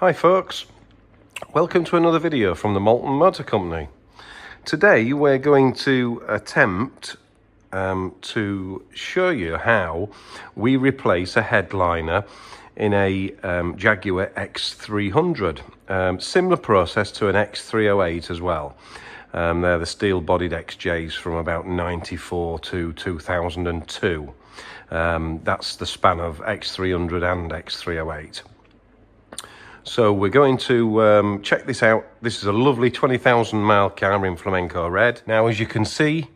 Hi folks, welcome to another video from the Malton Motor Company. Today we're going to attempt to show you how we replace a headliner in a Jaguar X300. Similar process to an X308 as well. They're the steel-bodied XJs from about 94 to 2002. That's the span of X300 and X308. So we're going to check this out. This is a lovely 20,000 mile car in flamenco red. Now, as you can see,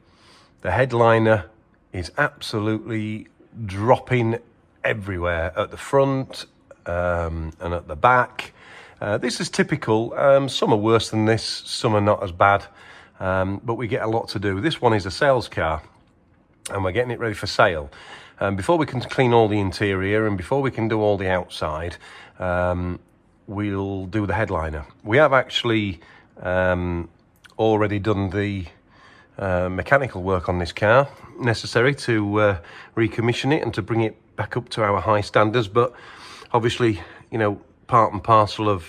the headliner is absolutely dropping everywhere at the front and at the back. This is typical. Some are worse than this, some are not as bad, but we get a lot to do. This one is a sales car and we're getting it ready for sale. Before we can clean all the interior and before we can do all the outside, we'll do the headliner. We have actually already done the mechanical work on this car necessary to recommission it and to bring it back up to our high standards, but obviously, you know, part and parcel of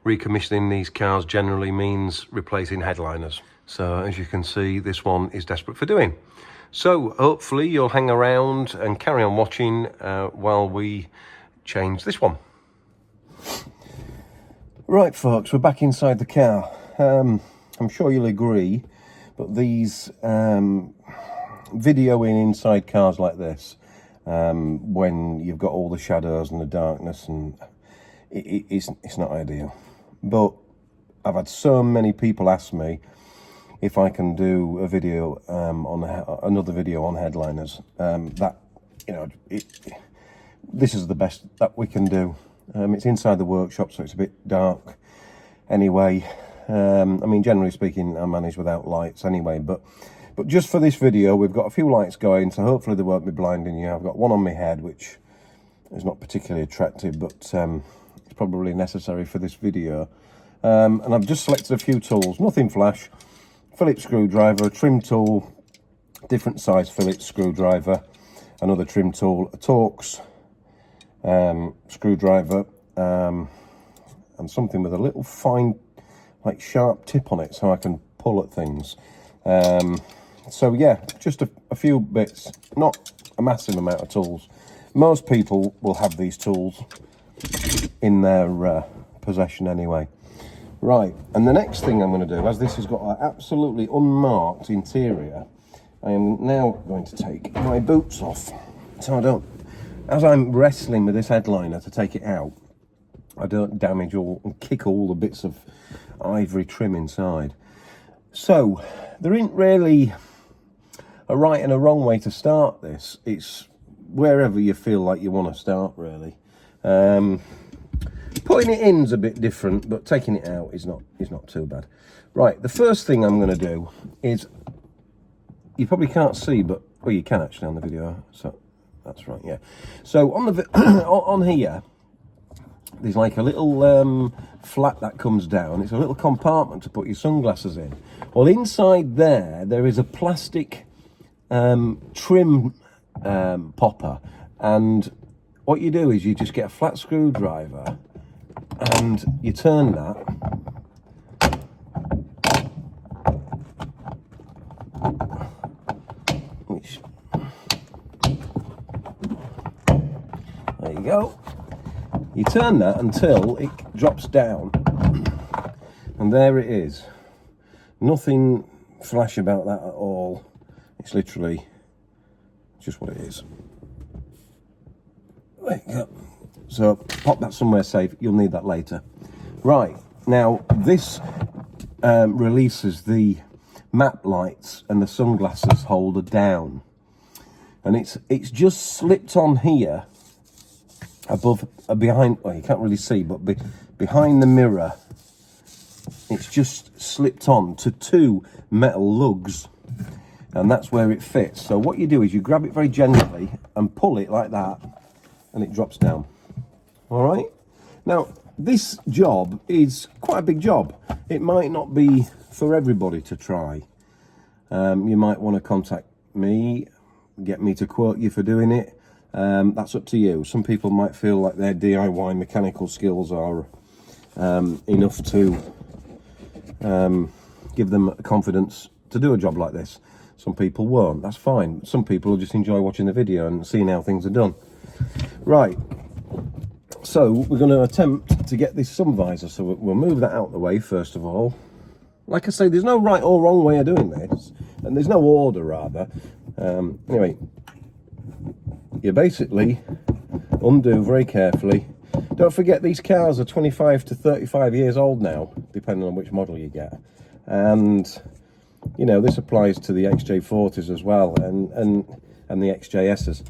recommissioning these cars generally means replacing headliners. So as you can see, this one is desperate for doing. So hopefully you'll hang around and carry on watching while we change this one. Right folks, we're back inside the car. I'm sure you'll agree, but these videoing inside cars like this, when you've got all the shadows and the darkness, and it's not ideal. But I've had so many people ask me if I can do a video another video on headliners. That, you know, this is the best that we can do. It's inside the workshop, so it's a bit dark anyway. I mean, generally speaking, I manage without lights anyway, but just for this video, we've got a few lights going, so hopefully they won't be blinding you. I've got one on my head, which is not particularly attractive, but it's probably necessary for this video. And I've just selected a few tools, nothing flash. Phillips screwdriver, a trim tool, different size Phillips screwdriver, another trim tool, a Torx screwdriver, and something with a little fine, like sharp tip on it, so I can pull at things. So yeah, just a few bits, not a massive amount of tools. Most people will have these tools in their possession anyway. Right, and the next thing I'm going to do, as this has got an absolutely unmarked interior, I am now going to take my boots off, so I don't, as I'm wrestling with this headliner to take it out, I don't damage and kick all the bits of ivory trim inside. So there isn't really a right and a wrong way to start this. It's wherever you feel like you want to start, really. Putting it in's a bit different, but taking it out is not too bad. Right, the first thing I'm going to do is, you probably can't see, but well, you can actually on the video. So that's right, yeah. So on the on here, there's like a little flap that comes down. It's a little compartment to put your sunglasses in. Well, inside there is a plastic trim popper, and what you do is you just get a flat screwdriver and you turn that, which, there you go. You turn that until it drops down, and there it is. Nothing flash about that at all. It's literally just what it is. There you go. So pop that somewhere safe, you'll need that later. Right, now this releases the map lights and the sunglasses holder down, and it's just slipped on here above, behind, well, you can't really see, but behind the mirror, it's just slipped on to two metal lugs, and that's where it fits. So what you do is you grab it very gently and pull it like that, and it drops down. All right, now this job is quite a big job. It might not be for everybody to try. You might want to contact me, get me to quote you for doing it. That's up to you. Some people might feel like their DIY mechanical skills are enough to give them confidence to do a job like this. Some people won't, that's fine. Some people will just enjoy watching the video and seeing how things are done. Right, so we're going to attempt to get this sun visor, so we'll move that out of the way first of all. Like I say, there's no right or wrong way of doing this, and there's no order rather. Anyway, you basically undo very carefully. Don't forget, these cars are 25 to 35 years old now, depending on which model you get. And, you know, this applies to the XJ40s as well, and the XJSs.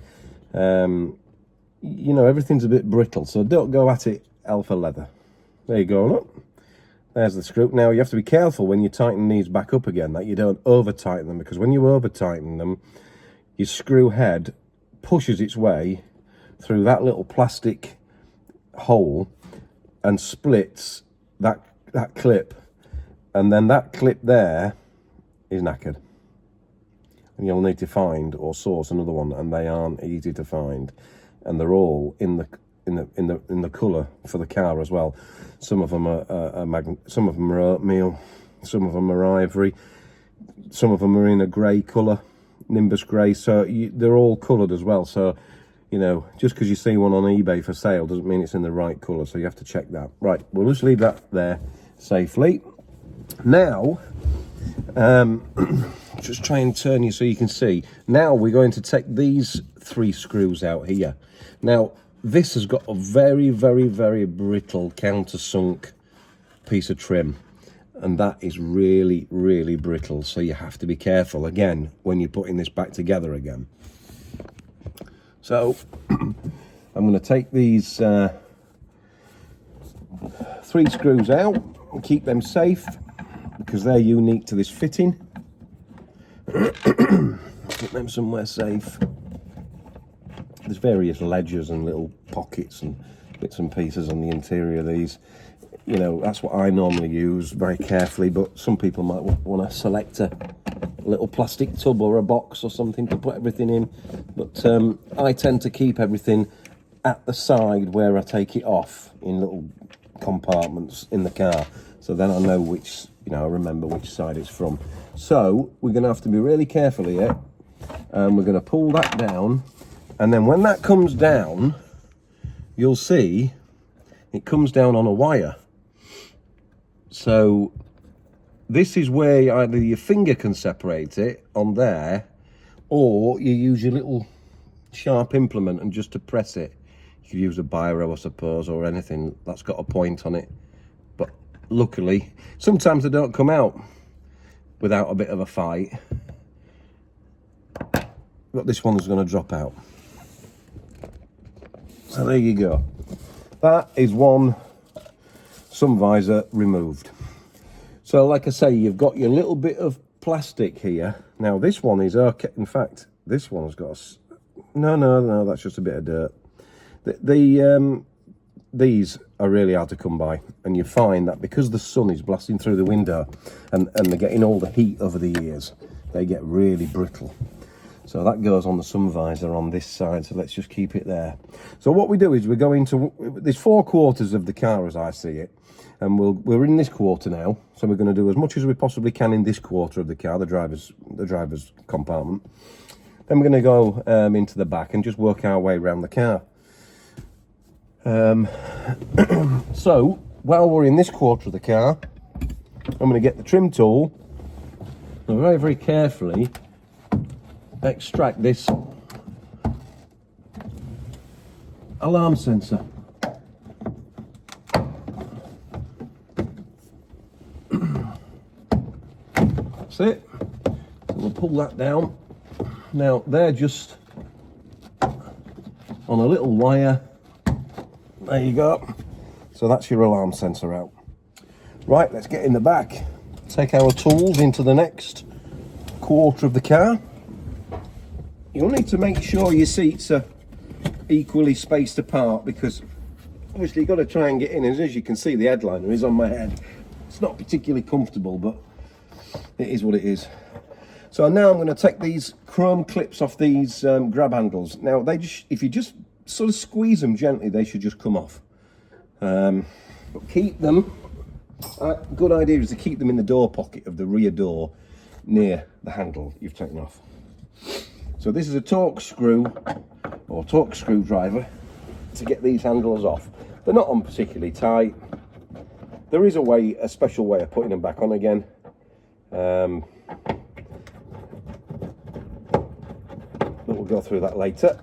You know, everything's a bit brittle, so don't go at it alpha leather. There you go, look. There's the screw. Now, you have to be careful when you tighten these back up again, that you don't over-tighten them, because when you over-tighten them, your screw head pushes its way through that little plastic hole and splits that clip, and then that clip there is knackered, and you'll need to find or source another one, and they aren't easy to find, and they're all in the colour for the car as well. Some of them are some of them are oatmeal, some of them are ivory, some of them are in a grey colour, Nimbus grey, so they're all coloured as well. So, you know, just because you see one on eBay for sale doesn't mean it's in the right colour, so you have to check that. Right, we'll just leave that there safely. Now, just try and turn you so you can see. Now we're going to take these 3 screws out here. Now, this has got a very, very, very brittle countersunk piece of trim, and that is really, really brittle, so you have to be careful again when you're putting this back together again. So I'm going to take these 3 screws out and keep them safe because they're unique to this fitting. Put them somewhere safe. There's various ledgers and little pockets and bits and pieces on the interior of these. You know, that's what I normally use very carefully, but some people might want to select a little plastic tub or a box or something to put everything in. But I tend to keep everything at the side where I take it off in little compartments in the car. So then I know which, you know, I remember which side it's from. So we're going to have to be really careful here. We're going to pull that down. And then when that comes down, you'll see it comes down on a wire. So this is where either your finger can separate it on there, or you use your little sharp implement and just to press it. You could use a biro, I suppose, or anything that's got a point on it. But luckily, sometimes they don't come out without a bit of a fight. But this one's going to drop out. So there you go. That is one sun visor removed. So like I say, you've got your little bit of plastic here. Now this one is okay. In fact, this one's got no, that's just a bit of dirt. These are really hard to come by, and you find that because the sun is blasting through the window and they're getting all the heat over the years, they get really brittle. So that goes on the sun visor on this side, so let's just keep it there. So what we do is we're going to, there's 4 quarters of the car as I see it, and we're in this quarter now, so we're going to do as much as we possibly can in this quarter of the car, the driver's compartment. Then we're going to go into the back and just work our way around the car. So while we're in this quarter of the car, I'm going to get the trim tool and very, very carefully extract this alarm sensor. That's it. So we'll pull that down. Now they're just on a little wire. There you go. So that's your alarm sensor out. Right, let's get in the back. Take our tools into the next quarter of the car. You'll need to make sure your seats are equally spaced apart, because obviously you've got to try and get in, and as you can see the headliner is on my head. It's not particularly comfortable, but it is what it is. So now I'm going to take these chrome clips off these grab handles. Now they just, if you just sort of squeeze them gently, they should just come off. But keep them, good idea is to keep them in the door pocket of the rear door near the handle you've taken off. So this is a torque screw or torque screwdriver to get these handles off. They're not on particularly tight. There is a special way of putting them back on again. But we'll go through that later.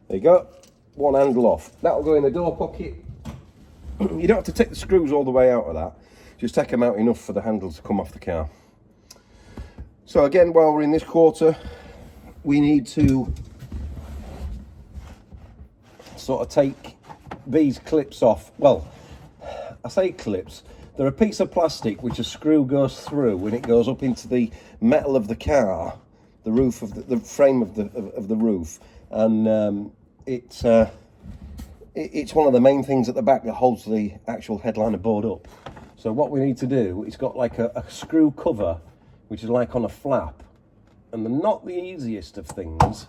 There you go, one handle off. That'll go in the door pocket. You don't have to take the screws all the way out of that. Just take them out enough for the handles to come off the car. So again, while we're in this quarter, we need to sort of take these clips off. Well, I say clips, they're a piece of plastic which a screw goes through when it goes up into the metal of the car, the roof of the frame of the roof, and it's one of the main things at the back that holds the actual headliner board up. So what we need to do, it's got like a screw cover which is like on a flap, and they're not the easiest of things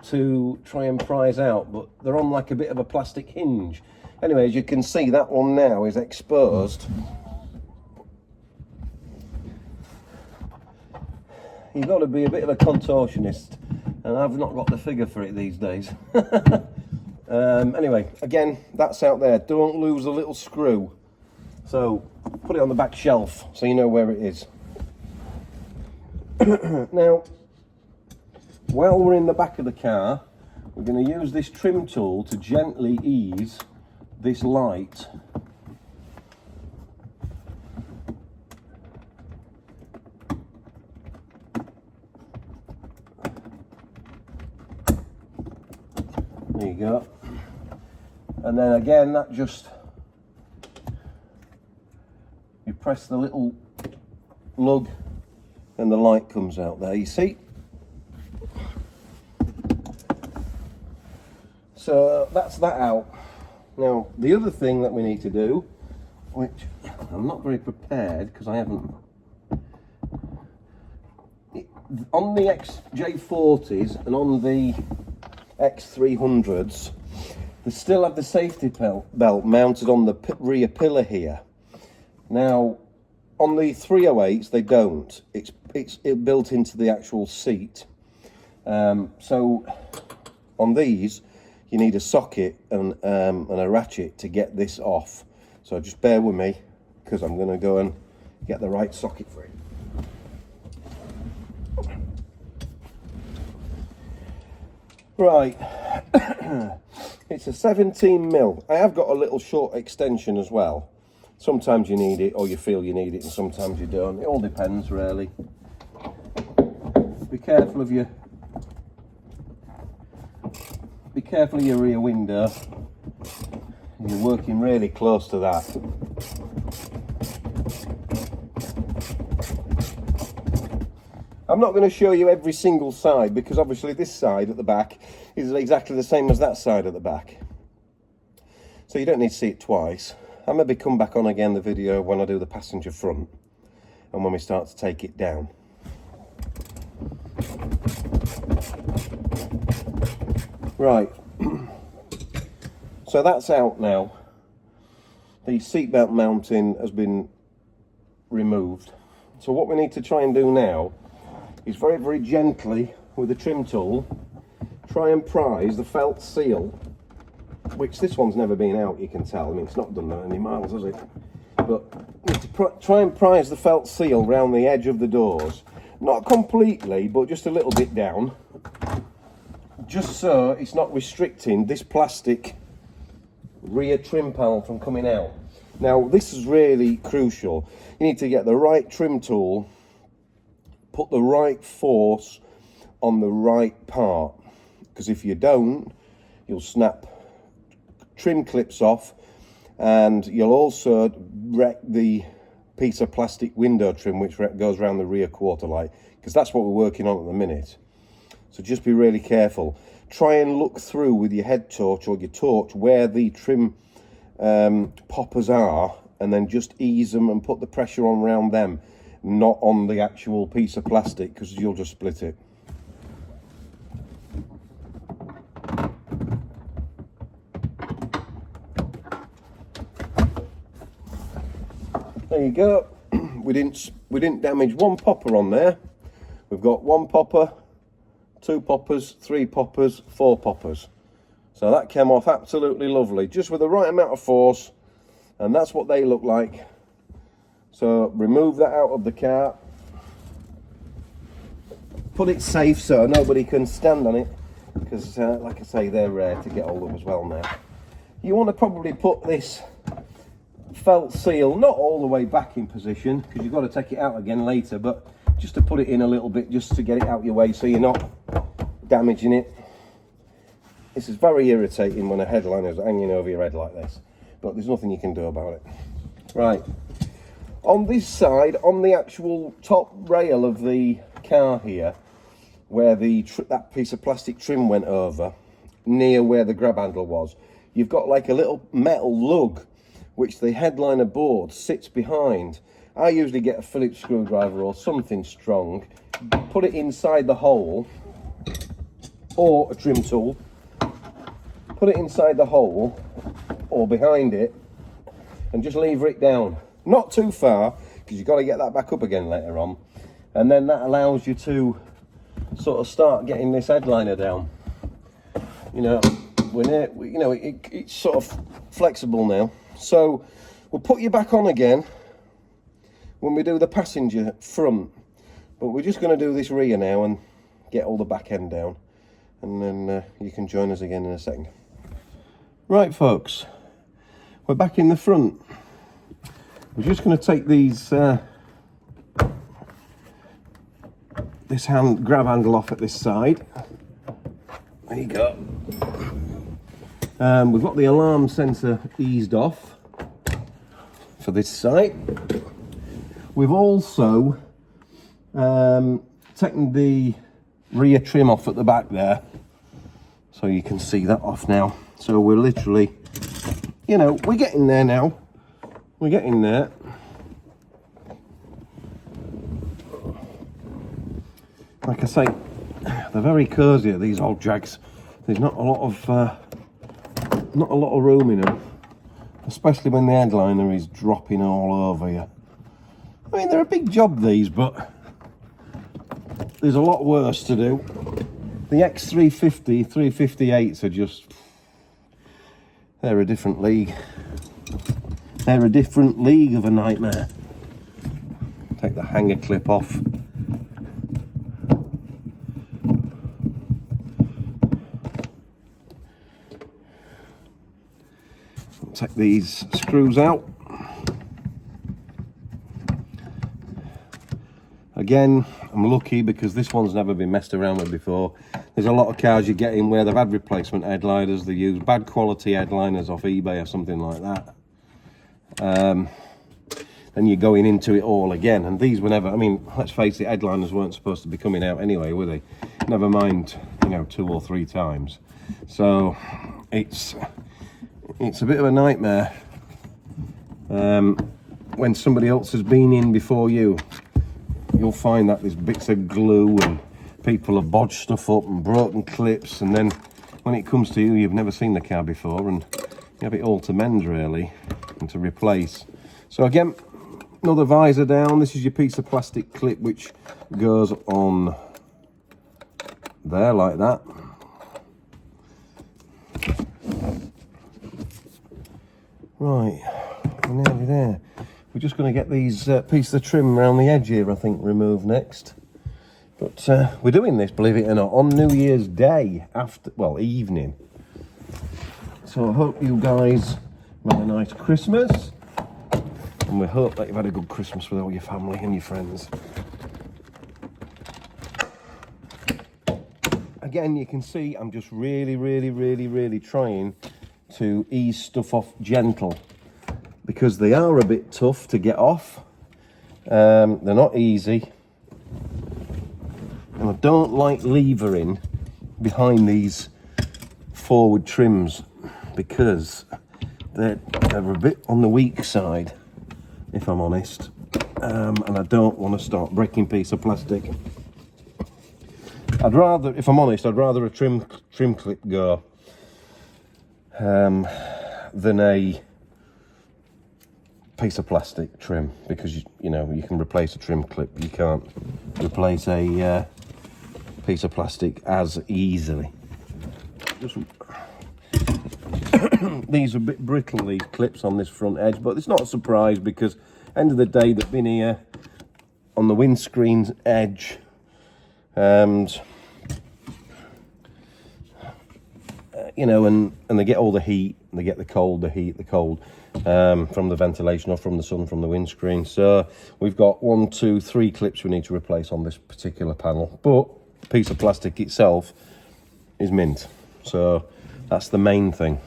to try and prise out, but they're on like a bit of a plastic hinge. Anyway, as you can see, that one now is exposed. You've got to be a bit of a contortionist, and I've not got the figure for it these days. Anyway, again, that's out there. Don't lose a little screw. So put it on the back shelf so you know where it is. Now, while we're in the back of the car, we're going to use this trim tool to gently ease this light there you go, and then again that just, you press the little lug and the light comes out there, you see. So that's that out. Now the other thing that we need to do, which I'm not very prepared because I haven't, on the XJ40s and on the X300s, they still have the safety belt mounted on the rear pillar here. Now on the 308s they don't. It's built into the actual seat. So on these you need a socket and a ratchet to get this off. So just bear with me because I'm going to go and get the right socket for it. Right, it's a 17mm. I have got a little short extension as well. Sometimes you need it, or you feel you need it, and sometimes you don't. It all depends, really. Be careful of your rear window. You're working really close to that. I'm not going to show you every single side because obviously this side at the back is exactly the same as that side at the back. So you don't need to see it twice. I'll maybe come back on again the video when I do the passenger front and when we start to take it down. Right, so that's out now. The seatbelt mounting has been removed. So what we need to try and do now is very, very gently with the trim tool, try and prise the felt seal, which this one's never been out, you can tell. I mean, it's not done that many miles, has it? But you need to try and prise the felt seal round the edge of the doors. Not completely, but just a little bit down. Just so it's not restricting this plastic rear trim panel from coming out. Now, this is really crucial. You need to get the right trim tool, put the right force on the right part, because if you don't, you'll snap trim clips off, and you'll also wreck the piece of plastic window trim which goes around the rear quarter light, because that's what we're working on at the minute. So just be really careful. Try and look through with your head torch or your torch where the trim poppers are, and then just ease them and put the pressure on around them, not on the actual piece of plastic, because you'll just split it. there you go. We didn't damage one popper on there. We've got one popper, two poppers, three poppers, four poppers. So that came off absolutely lovely, just with the right amount of force, and that's what they look like. So remove that out of the car, put it safe so nobody can stand on it, because like I say, they're rare to get hold of as well now. You want to probably put this felt seal not all the way back in position, because you've got to take it out again later, but just to put it in a little bit, just to get it out your way so you're not damaging it. This is very irritating when a headliner's hanging over your head like this, but there's nothing you can do about it. Right, on this side, on the actual top rail of the car here, where that piece of plastic trim went over, near where the grab handle was, you've got like a little metal lug which the headliner board sits behind. I usually get a Phillips screwdriver or something strong, put it inside the hole, or a trim tool, put it inside the hole or behind it, and just lever it down. Not too far, because you've got to get that back up again later on. And then that allows you to sort of start getting this headliner down. You know, it's sort of flexible now. So we'll put you back on again when we do the passenger front, but we're just going to do this rear now and get all the back end down, and then you can join us again in a second. Right folks, we're back in the front. We're just going to take these this grab handle off at this side. There you go. We've got the alarm sensor eased off for this side. We've also taken the rear trim off at the back there, so you can see that off now. So we're literally, you know, we're getting there now. We're getting there. Like I say, they're very cosy, these old Jags. There's not a lot of room in them, especially when the headliner is dropping all over you. I mean, they're a big job, these, but there's a lot worse to do. The X350, 358s are just, they're a different league. They're a different league of a nightmare. Take the hanger clip off. Take these screws out. Again, I'm lucky because this one's never been messed around with before. There's a lot of cars you get in where they've had replacement headliners, they use bad quality headliners off eBay or something like that. Then you're going into it all again, and these were never, I mean, let's face it, headliners weren't supposed to be coming out anyway, were they? Never mind, you know, 2 or 3 times. So it's a bit of a nightmare when somebody else has been in before you. You'll find that there's bits of glue and people have bodged stuff up and broken clips, and then when it comes to you, you've never seen the car before and you have it all to mend really and to replace. So again, another visor down. This is your piece of plastic clip which goes on there like that. Right, we're nearly there. We're just going to get these pieces of trim around the edge here, I think, removed next. But we're doing this, believe it or not, on New Year's Day, evening. So I hope you guys had a nice Christmas, and we hope that you've had a good Christmas with all your family and your friends. Again, you can see I'm just really trying to ease stuff off gentle, because they are a bit tough to get off. They're not easy, and I don't like levering behind these forward trims because they're a bit on the weak side, if I'm honest, and I don't want to start breaking piece of plastic. I'd rather, if I'm honest, I'd rather a trim clip go than a piece of plastic trim, because you know you can replace a trim clip, but you can't replace a piece of plastic as easily. These are a bit brittle, these clips on this front edge, but it's not a surprise because end of the day they've been here on the windscreen edge, and you know, and they get all the heat, and they get the cold, from the ventilation or from the sun, from the windscreen. So we've got 1, 2, 3 clips we need to replace on this particular panel, but the piece of plastic itself is mint, so that's the main thing.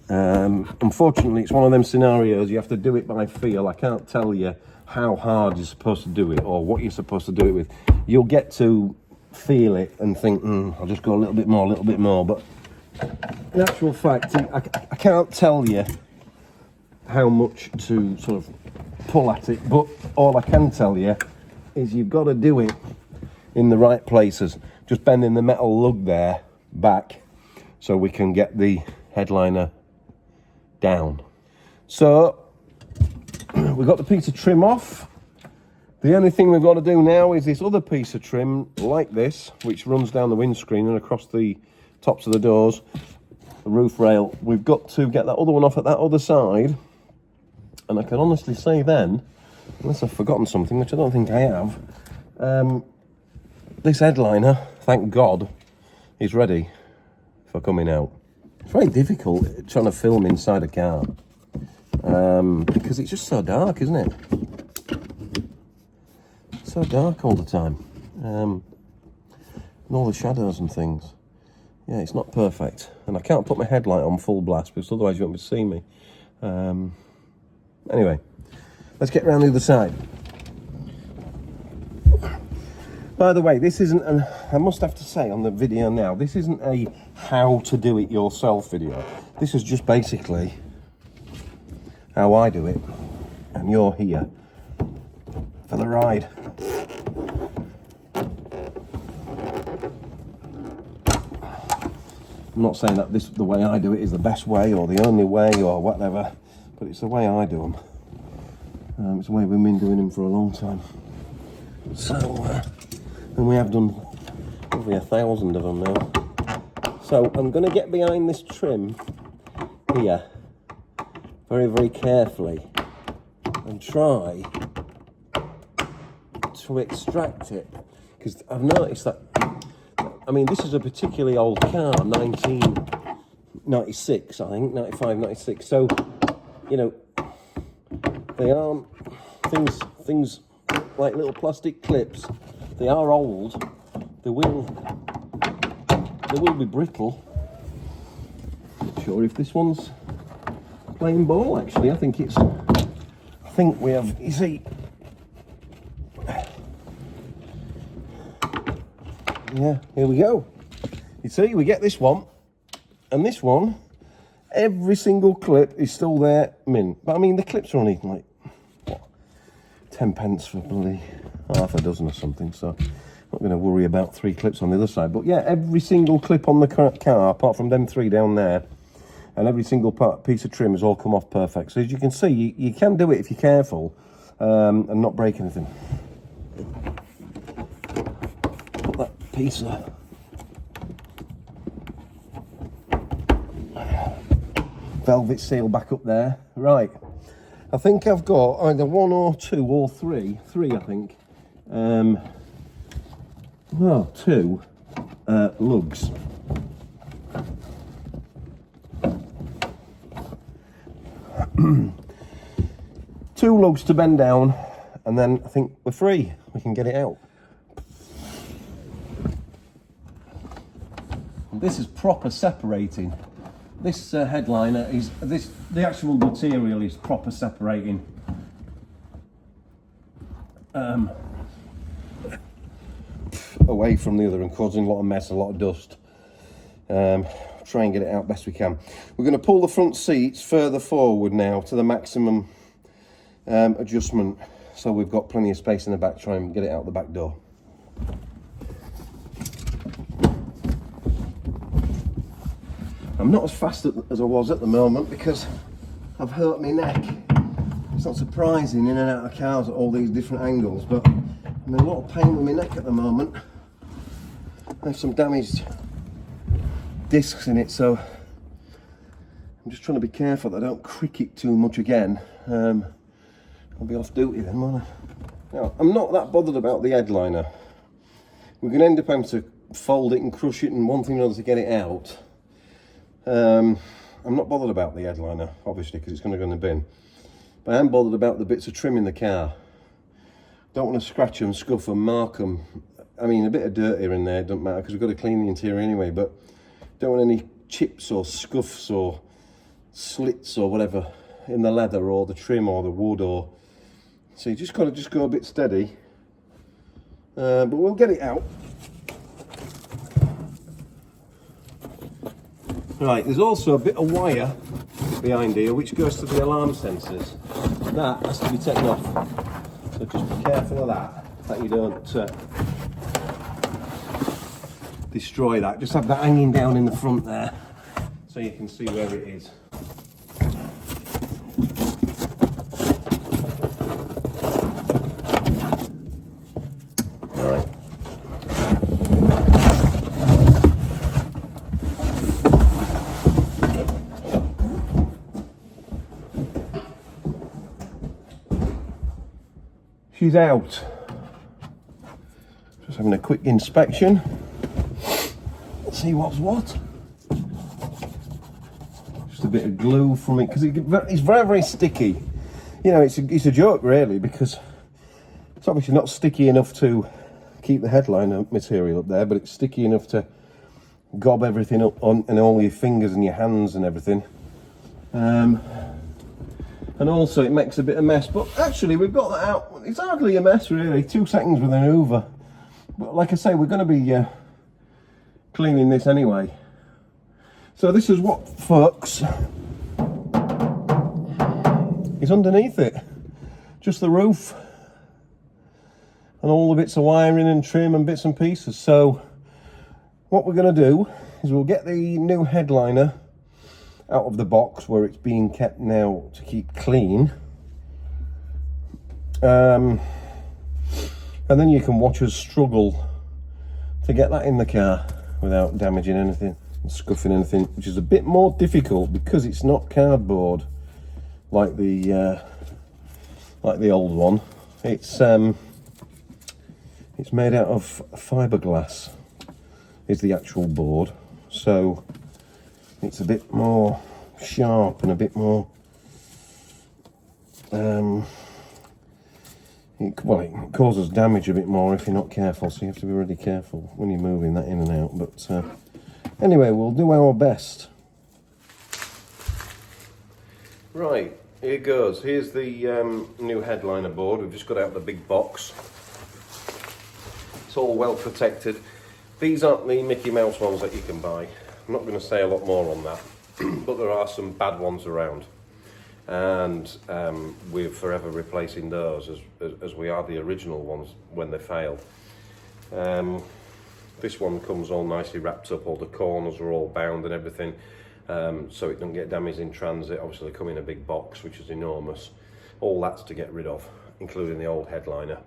Unfortunately, it's one of them scenarios you have to do it by feel. I can't tell you how hard you're supposed to do it or what you're supposed to do it with. You'll get to feel it and think, I'll just go a little bit more, but in actual fact, I can't tell you how much to sort of pull at it, but all I can tell you is you've got to do it in the right places. Just bending the metal lug there back so we can get the headliner down. So we've got the piece of trim off. The only thing we've got to do now is this other piece of trim like this, which runs down the windscreen and across the tops of the doors, the roof rail. We've got to get that other one off at that other side, and I can honestly say then, unless I've forgotten something, which I don't think I have, this headliner, thank God, is ready for coming out. It's very difficult trying to film inside a car, because it's just so dark, isn't it? It's so dark all the time, and all the shadows and things. Yeah, it's not perfect, and I can't put my headlight on full blast because otherwise you won't be seeing me. Anyway, let's get around the other side. By the way, this isn't I must have to say on the video now, this isn't a how to do it yourself video. This is just basically how I do it, and you're here for the ride. I'm not saying that the way I do it is the best way or the only way or whatever, but it's the way I do them. It's the way we've been doing them for a long time. So, and we have done probably 1,000 of them now. So I'm going to get behind this trim here very, very carefully and try to extract it, because I've noticed that, I mean, this is a particularly old car, 1996, I think, 95, 96. So, you know, they aren't things like little plastic clips. They are old. They will be brittle. Not sure if this one's playing ball. Actually, I think we have. You see. Yeah, here we go. You see, we get this one, and this one, every single clip is still there, mint. But I mean, the clips are only like, what, 10 pence for bloody half a dozen or something, so I'm not going to worry about 3 clips on the other side. But yeah, every single clip on the car, apart from them 3 down there, and every single piece of trim has all come off perfect. So as you can see, you can do it if you're careful, and not break anything. Put that piece of velvet seal back up there. Right, I think I've got either 1 or 2 or 3 I think, well, 2 lugs. Two lugs to bend down, and then I think we're free. We can get it out. This is proper separating. This headliner is the actual material is proper separating. Away from the other and causing a lot of mess, a lot of dust. Try and get it out best we can. We're going to pull the front seats further forward now to the maximum adjustment, so we've got plenty of space in the back. Try and get it out the back door. I'm not as fast as I was at the moment because I've hurt my neck It's not surprising in and out of cars at all these different angles, but I'm in a lot of pain with my neck at the moment. I have some damaged discs in it, so I'm just trying to be careful that I don't crick it too much again. I'll be off duty then, won't I? Now, I'm not that bothered about the headliner. We're going to end up having to fold it and crush it and one thing or another to get it out. I'm not bothered about the headliner, obviously, because it's going to go in the bin. But I am bothered about the bits of trim in the car. Don't want to scratch them, scuff them, mark them. I mean, a bit of dirt here and there, doesn't matter, because we've got to clean the interior anyway, but don't want any chips or scuffs or slits or whatever in the leather or the trim or the wood. Or so you just got to go a bit steady, but we'll get it out. Right, there's also a bit of wire behind here which goes to the alarm sensors. That has to be taken off, so just be careful of that you don't destroy that. Just have that hanging down in the front there so you can see where it is. Alright. She's out. Just having a quick inspection. See what's what. Just a bit of glue from it, because it's very, very sticky. You know, it's a joke really, because it's obviously not sticky enough to keep the headliner material up there, but it's sticky enough to gob everything up on, and all your fingers and your hands and everything. And also it makes a bit of mess, but actually we've got that out. It's hardly a mess really, 2 seconds with an Hoover. But like I say, we're going to be cleaning this anyway. So this is what fucks is underneath it. Just the roof and all the bits of wiring and trim and bits and pieces. So what we're going to do is we'll get the new headliner out of the box where it's being kept now to keep clean. And then you can watch us struggle to get that in the car without damaging anything and scuffing anything, which is a bit more difficult because it's not cardboard like the old one. It's made out of fiberglass is the actual board, so it's a bit more sharp and a bit more it causes damage a bit more if you're not careful, so you have to be really careful when you're moving that in and out. But anyway, we'll do our best. Right, here goes. Here's the new headliner board. We've just got out the big box. It's all well protected. These aren't the Mickey Mouse ones that you can buy. I'm not going to say a lot more on that, but there are some bad ones around. And we're forever replacing those as we are the original ones when they fail. This one comes all nicely wrapped up, all the corners are all bound and everything, so it doesn't get damaged in transit. Obviously they come in a big box which is enormous. All that's to get rid of, including the old headliner.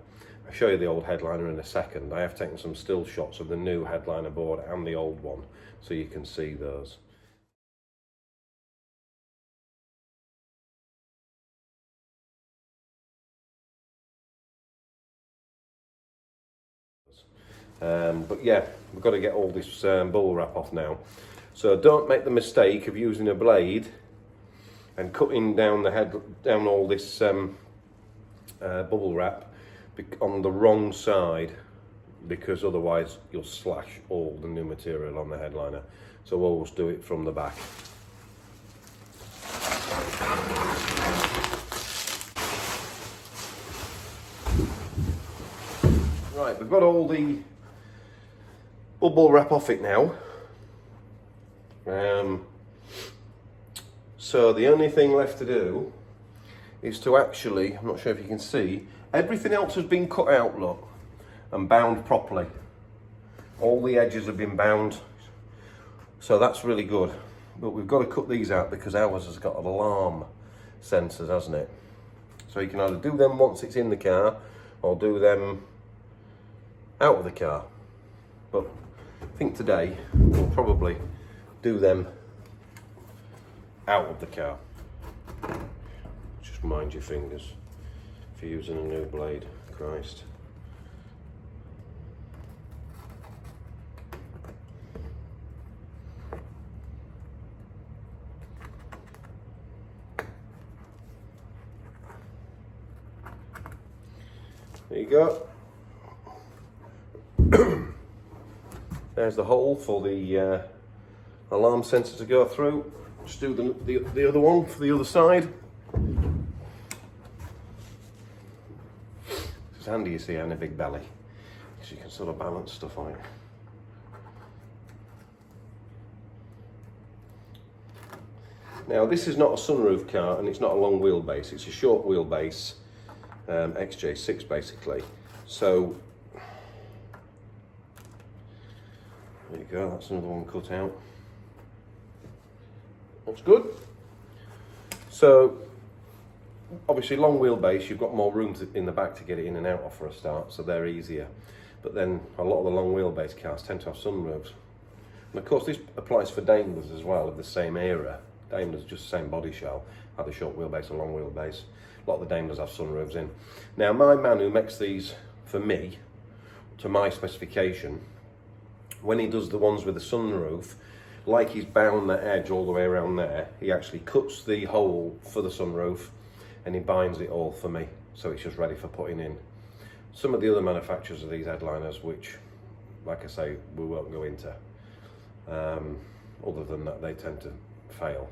I'll show you the old headliner in a second. I have taken some still shots of the new headliner board and the old one so you can see those. But yeah, we've got to get all this bubble wrap off now. So don't make the mistake of using a blade and cutting down down all this bubble wrap on the wrong side, because otherwise you'll slash all the new material on the headliner. So always do it from the back. Right, we've got all the bubble wrap off it now. So the only thing left to do is to actually, I'm not sure if you can see, everything else has been cut out, look, and bound properly. All the edges have been bound, so that's really good. But we've got to cut these out because ours has got alarm sensors, hasn't it? So you can either do them once it's in the car or do them out of the car. But I think today we'll probably do them out of the car. Just mind your fingers if you're using a new blade. Christ. There you go. There's the hole for the alarm sensor to go through. Just do the other one for the other side. It's handy, you see, having a big belly, because you can sort of balance stuff on it. Now, this is not a sunroof car, and it's not a long wheelbase. It's a short wheelbase XJ6 basically. So there you go. That's another one cut out. That's good. So obviously long wheelbase, you've got more room in the back to get it in and out of for a start, so they're easier. But then a lot of the long wheelbase cars tend to have sunroofs. And of course this applies for Daimlers as well, of the same era. Daimler's just the same body shell, either short wheelbase or long wheelbase. A lot of the Daimlers have sunroofs in. Now my man who makes these for me, to my specification, when he does the ones with the sunroof, like he's bound the edge all the way around there, he actually cuts the hole for the sunroof and he binds it all for me, so it's just ready for putting in. Some of the other manufacturers of these headliners, which, like I say, we won't go into, other than that they tend to fail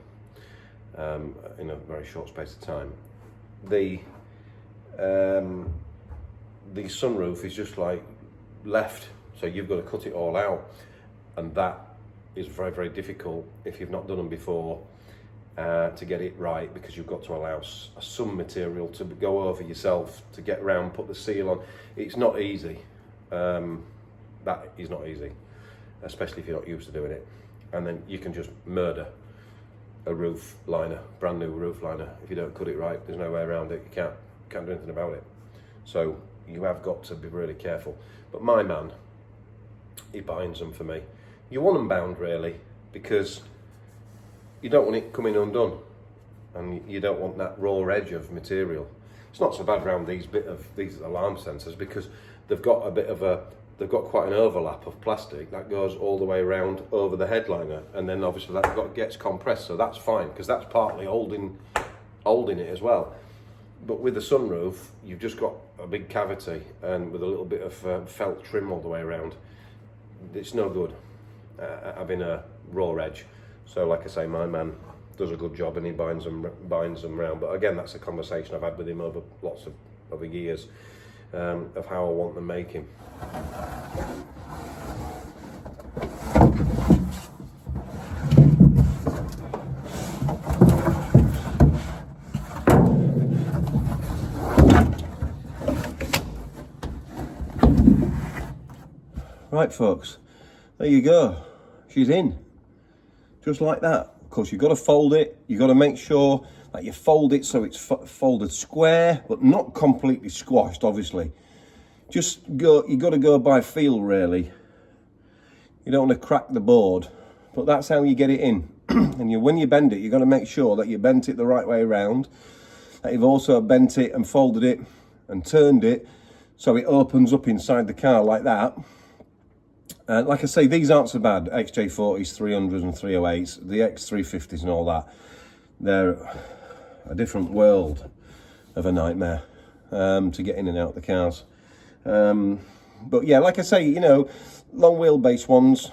in a very short space of time. The sunroof is just like left, so you've got to cut it all out, and that is very, very difficult if you've not done them before to get it right, because you've got to allow some material to go over yourself to get around, put the seal on. It's not easy. That is not easy, especially if you're not used to doing it. And then you can just murder a roof liner, brand new roof liner. If you don't cut it right, there's no way around it. You can't do anything about it. So you have got to be really careful. But my man, he binds them for me. You want them bound really, because you don't want it coming undone, and you don't want that raw edge of material. It's not so bad around these alarm sensors, because they've got quite an overlap of plastic that goes all the way around over the headliner, and then obviously that gets compressed, so that's fine, because that's partly holding it as well. But with the sunroof, you've just got a big cavity, and with a little bit of felt trim all the way around. It's no good having a raw edge. So like I say, my man does a good job, and he binds them round. But again, that's a conversation I've had with him over lots of over years of how I want them making. Right folks, there you go. She's in. Just like that. Of course, you've got to fold it. You've got to make sure that you fold it so it's folded square, but not completely squashed, obviously. You've got to go by feel, really. You don't want to crack the board, but that's how you get it in. And when you bend it, you've got to make sure that you bent it the right way around, that you've also bent it and folded it and turned it so it opens up inside the car like that. Like I say, these aren't so bad. XJ40s, 300s and 308s, the X350s and all that. They're a different world of a nightmare to get in and out of the cars. But yeah, like I say, you know, long wheelbase ones,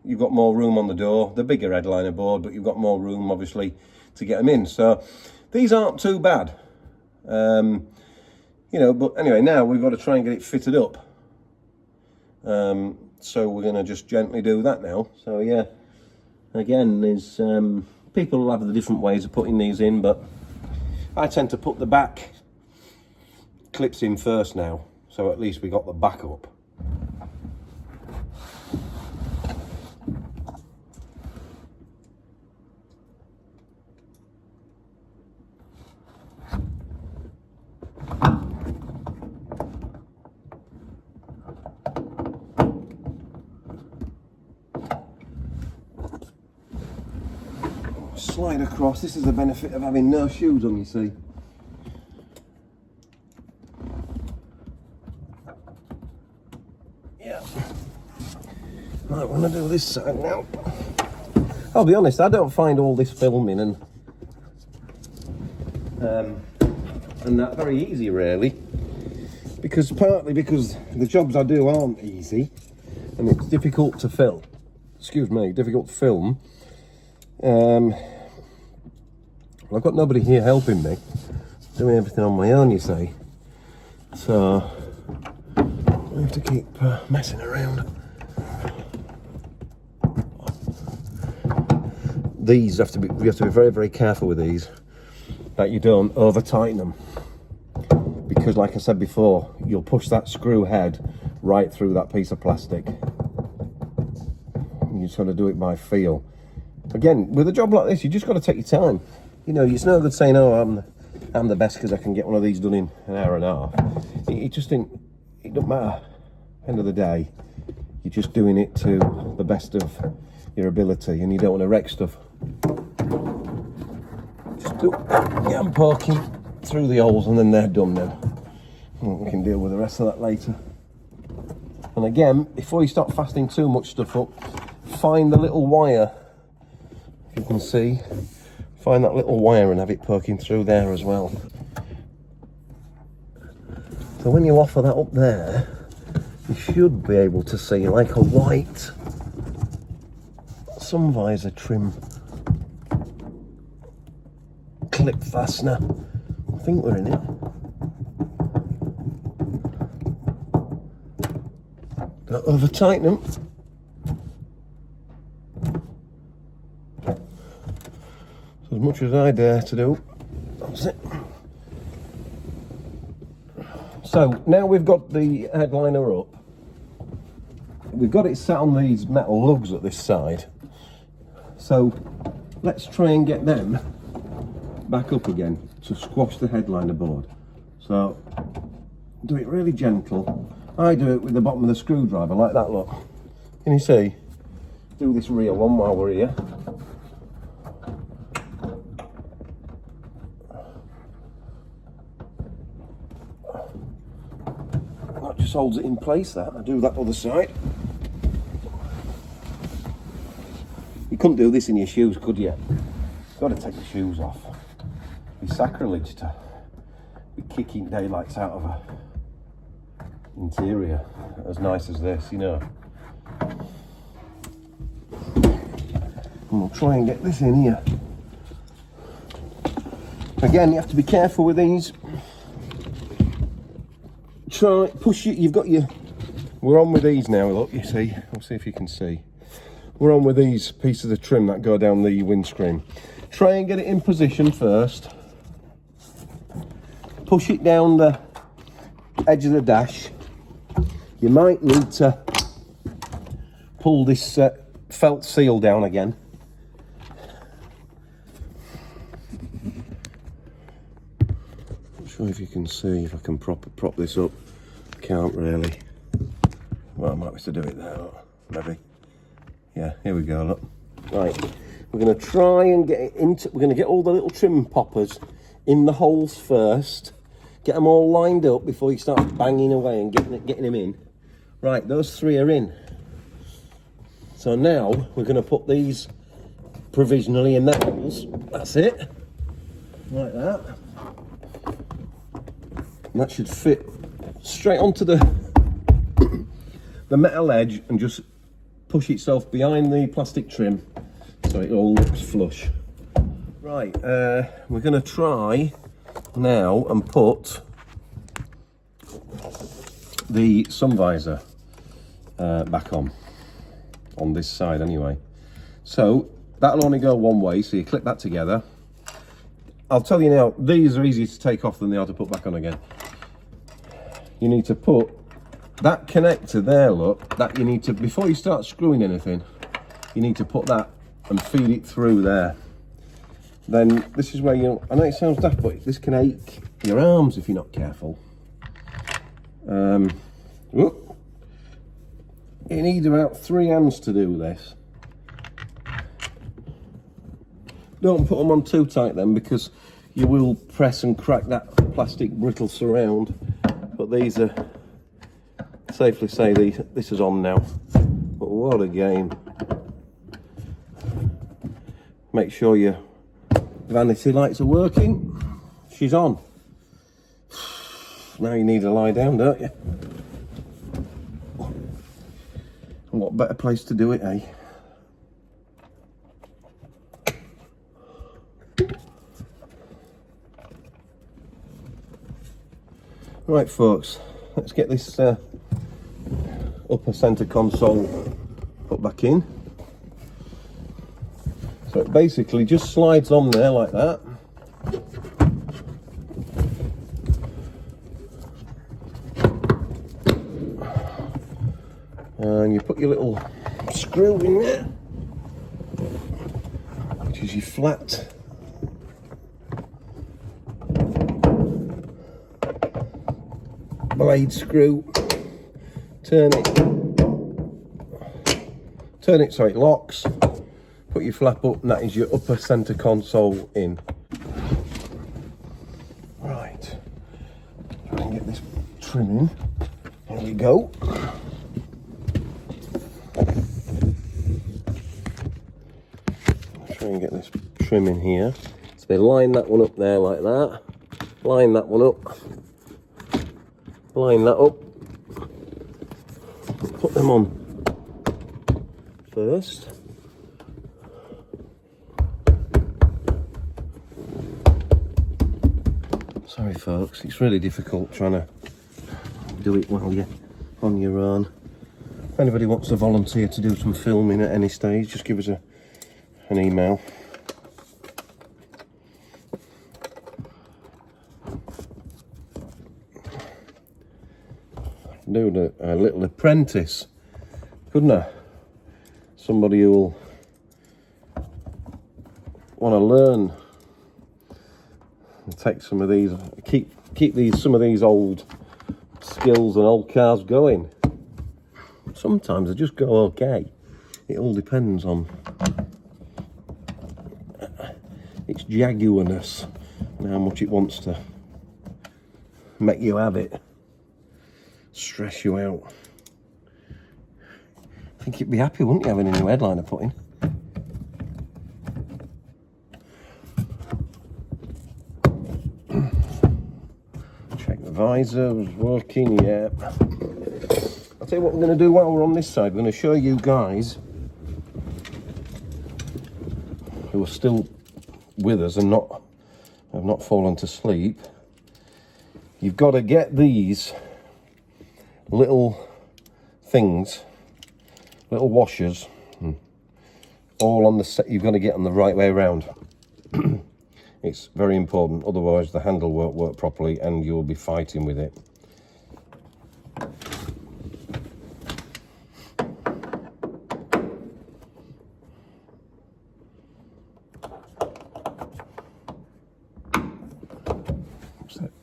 you've got more room on the door. The bigger headliner board, but you've got more room, obviously, to get them in. So these aren't too bad. You know, but anyway, now we've got to try and get it fitted up. So we're going to just gently do that now. So yeah, again, there's people will have the different ways of putting these in, but I tend to put the back clips in first now, so at least we got the back up. slide across. This is the benefit of having no shoes on, you see. Yeah. Right, I'm going to do this side now. I'll be honest, I don't find all this filming and that very easy, really. Partly because the jobs I do aren't easy and it's difficult to film. Excuse me, difficult to film. Well, I've got nobody here helping me, doing everything on my own, you see. So I have to keep messing around. These have to be, we have to be very, very careful with these, that you don't over tighten them. Because like I said before, you'll push that screw head right through that piece of plastic. You just got to do it by feel. Again, with a job like this, you just got to take your time. You know, it's no good saying, "Oh, I'm the best because I can get one of these done in an hour and a half." It just didn't. It doesn't matter. End of the day, you're just doing it to the best of your ability, and you don't want to wreck stuff. Just get them poking through the holes, and then they're done. Then we can deal with the rest of that later. And again, before you start fastening too much stuff up, find the little wire. If you can see, find that little wire and have it poking through there as well. So when you offer that up there, you should be able to see like a white sun visor trim clip fastener. I think we're in it. Don't over tighten them. As much as I dare to do. That's it. So now we've got the headliner up. We've got it sat on these metal lugs at this side. So let's try and get them back up again to squash the headliner board. So do it really gentle. I do it with the bottom of the screwdriver like that, look. Can you see? Do this real one while we're here. That just holds it in place, that. I do that other side. You couldn't do this in your shoes, could you? You've got to take your shoes off. It's sacrilege to be kicking daylights out of a interior as nice as this, you know. And we'll try and get this in here. Again, you have to be careful with these. Try, push it, you've got your, we're on with these now, look, you see, I'll see if you can see. We're on with these pieces of trim that go down the windscreen. Try and get it in position first. Push it down the edge of the dash. You might need to pull this felt seal down again. Not sure if you can see, if I can prop this up. I can't really. Well, I might have to do it there, look. Maybe. Yeah, here we go, look. Right, we're going to try and get it into, we're going to get all the little trim poppers in the holes first. Get them all lined up before you start banging away and getting them in. Right, those three are in. So now we're going to put these provisionally in the holes. That's it. Like that. And that should fit straight onto the metal edge and just push itself behind the plastic trim so it all looks flush. Right, we're going to try now and put the sun visor back on this side anyway. So that'll only go one way, so you clip that together. I'll tell you now, these are easier to take off than they are to put back on again. You need to put that connector there, look, that you need to, before you start screwing anything, you need to put that and feed it through there. Then this is where you, I know it sounds daft, but this can ache your arms if you're not careful. You need about 3 hands to do this. Don't put them on too tight then, because you will press and crack that plastic brittle surround. But these are, safely say this is on now. But what a game. Make sure your vanity lights are working. She's on. Now you need to lie down, don't you? And what better place to do it, eh? Right folks, let's get this upper centre console put back in. So it basically just slides on there like that. And you put your little screw in there, which is your flat blade screw. Turn it so it locks. Put your flap up, and that is your upper centre console in. Right, try and get this trimming. Here we go. Try and get this trim in here. So they line that one up there like that. Line that one up. Line that up. Put them on first. Sorry folks, it's really difficult trying to do it while you're on your own. If anybody wants to volunteer to do some filming at any stage, just give us an email. Do a little apprentice, couldn't I? Somebody who will want to learn and take some of these, keep some of these old skills and old cars going. Sometimes they just go okay. It all depends on its Jaguarness and how much it wants to make you have it. Stress you out. I think you'd be happy, wouldn't you, having a new headliner put in? Check the visor was working, yeah. I'll tell you what we're going to do while we're on this side. We're going to show you guys who are still with us and have not fallen to sleep. You've got to get these little things, little washers, all on the set. You've got to get them the right way around. It's very important, otherwise the handle won't work properly and you'll be fighting with it.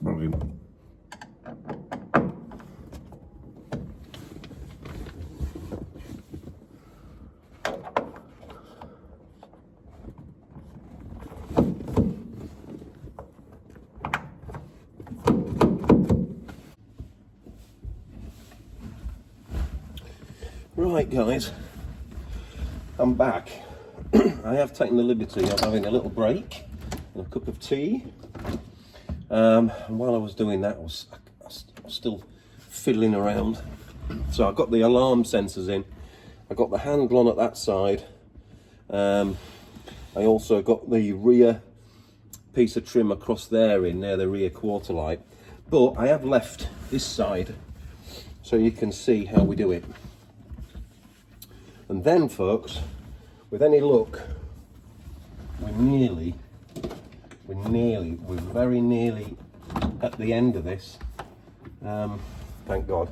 Brilliant. Right guys, I'm back. I have taken the liberty of having a little break and a cup of tea. And while I was doing that, I was still fiddling around. So I got the alarm sensors in. I got the handle on at that side. I also got the rear piece of trim across there in near the rear quarter light. But I have left this side so you can see how we do it. And then folks, with any luck, we're very nearly at the end of this. Thank God.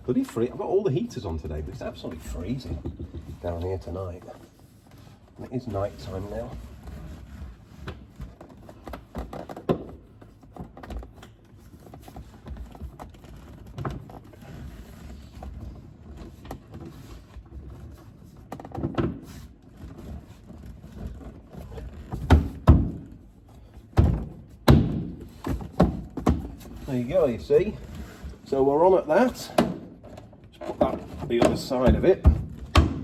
Bloody free. I've got all the heaters on today, but it's absolutely freezing down here tonight. And it is night time now. There you go, you see. So we're on at that. Just put that the other side of it,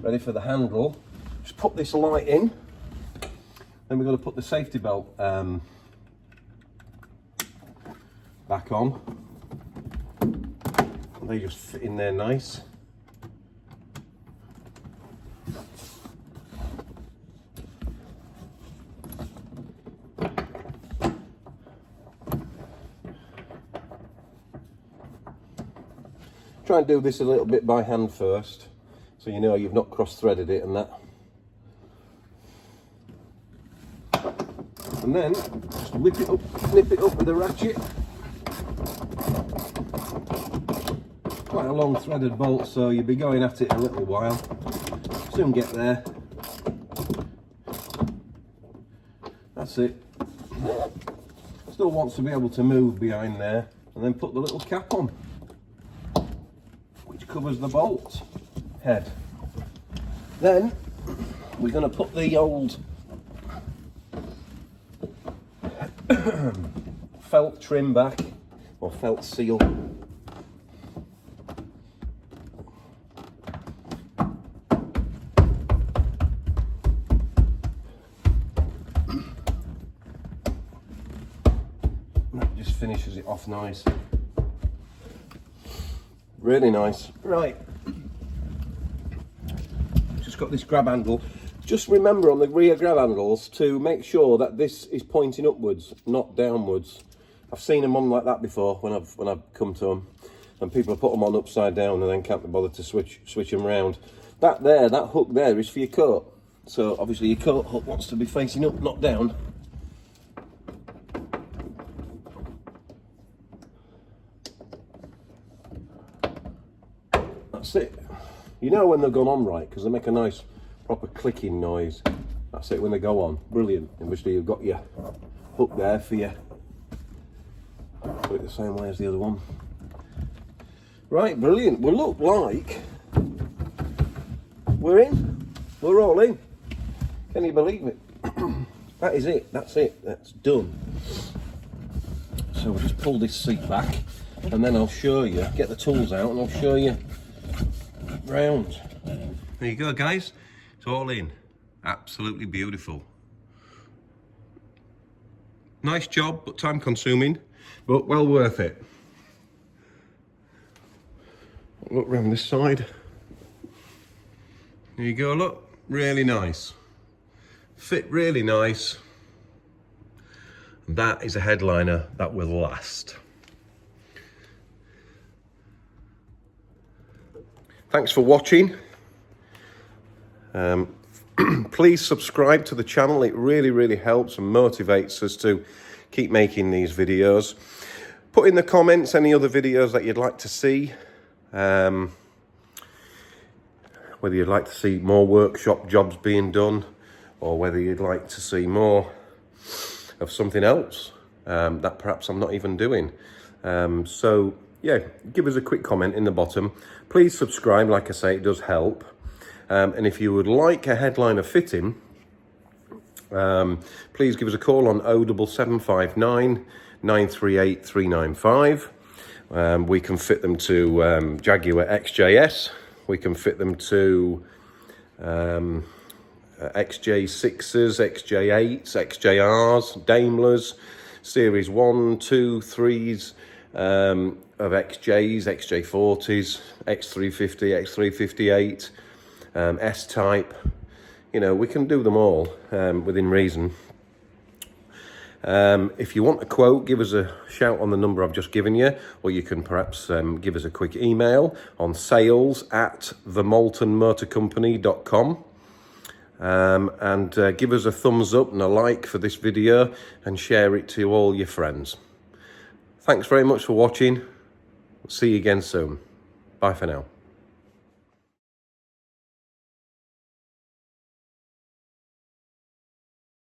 ready for the handle. Just put this light in. Then we're going to put the safety belt back on. They just fit in there nice. Try and do this a little bit by hand first, so you know you've not cross-threaded it and that. And then just whip it up, snip it up with a ratchet. Quite a long threaded bolt, so you'll be going at it a little while. Soon get there. That's it. Still wants to be able to move behind there, and then put the little cap on, which covers the bolt head. Then we're going to put the old felt trim back, or felt seal. That just finishes it off nice. Really nice. Right. Just got this grab handle. Just remember on the rear grab handles to make sure that this is pointing upwards, not downwards. I've seen them on like that before when I've come to them, and people have put them on upside down and then can't be bothered to switch them round. That hook there is for your coat. So obviously your coat hook wants to be facing up, not down. That's it. You know when they've gone on right, because they make a nice proper clicking noise. That's it when they go on. Brilliant. Obviously you've got your hook there for you. Put it the same way as the other one. Right, brilliant. We look like we're in. We're all in. Can you believe it? That is it. That's it. That's done. So we'll just pull this seat back, and then I'll show you, get the tools out, and I'll show you round. There you go, guys. It's all in. Absolutely beautiful. Nice job, but time consuming, but well worth it. Look round this side. There you go, look. Really nice. Fit really nice. That is a headliner that will last. Thanks for watching. Please subscribe to the channel. It really helps and motivates us to keep making these videos. Put in the comments any other videos that you'd like to see. Whether you'd like to see more workshop jobs being done, or whether you'd like to see more of something else that perhaps I'm not even doing. So yeah, give us a quick comment in the bottom. Please subscribe, like I say, it does help. And if you would like a headliner fitting, please give us a call on 07759 938 395. We can fit them to Jaguar XJS. We can fit them to XJ6s, XJ8s, XJRs, Daimlers, Series 1, 2, 3s of XJs, XJ40s, X350, X358, S-Type. You know, we can do them all within reason. If you want a quote, give us a shout on the number I've just given you, or you can perhaps give us a quick email on sales@themaltonmotorcompany.com. And give us a thumbs up and a like for this video, and share it to all your friends. Thanks very much for watching. See you again soon. Bye for now.